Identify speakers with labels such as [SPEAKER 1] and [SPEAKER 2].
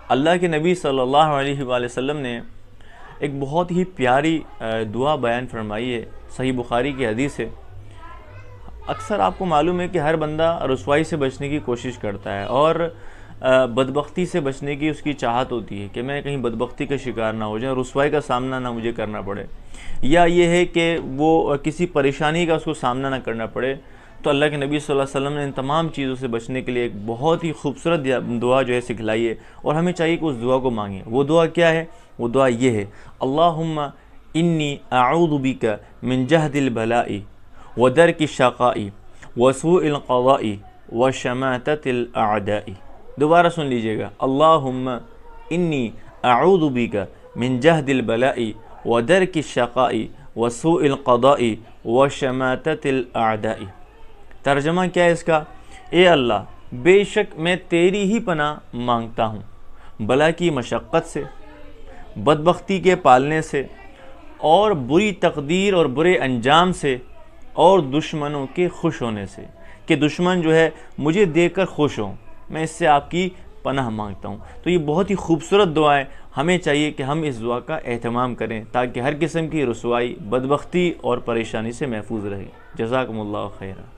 [SPEAKER 1] اللہ کے نبی صلی اللہ علیہ وآلہ وسلم نے ایک بہت ہی پیاری دعا بیان فرمائی ہے، صحیح بخاری کی حدیث ہے۔ اکثر آپ کو معلوم ہے کہ ہر بندہ رسوائی سے بچنے کی کوشش کرتا ہے، اور بدبختی سے بچنے کی اس کی چاہت ہوتی ہے کہ میں کہیں بدبختی کا شکار نہ ہو جائیں، رسوائی کا سامنا نہ مجھے کرنا پڑے، یا یہ ہے کہ وہ کسی پریشانی کا اس کو سامنا نہ کرنا پڑے۔ تو اللہ کے نبی صلی اللہ علیہ وسلم نے ان تمام چیزوں سے بچنے کے لیے ایک بہت ہی خوبصورت دعا جو ہے سکھلائی ہے، اور ہمیں چاہیے کہ اس دعا کو مانگیں۔ وہ دعا کیا ہے؟ وہ دعا یہ ہے: اللہم انی اعوذ بک من جہد البلاء ودرک الشقاء وسوء القضاء وشماتت الاعداء۔ دوبارہ سن لیجئے گا: اللہم انی اعوذ بک من جہد البلاء ودرک الشقاء وسوء القضاء وشماتت الاعداء۔ ترجمہ کیا ہے اس کا؟ اے اللہ، بے شک میں تیری ہی پناہ مانگتا ہوں بلا کی مشقت سے، بدبختی کے پالنے سے، اور بری تقدیر اور برے انجام سے، اور دشمنوں کے خوش ہونے سے، کہ دشمن جو ہے مجھے دیکھ کر خوش ہوں، میں اس سے آپ کی پناہ مانگتا ہوں۔ تو یہ بہت ہی خوبصورت دعا ہے، ہمیں چاہیے کہ ہم اس دعا کا اہتمام کریں تاکہ ہر قسم کی رسوائی، بدبختی اور پریشانی سے محفوظ رہے۔ جزاکم اللہ خیرہ۔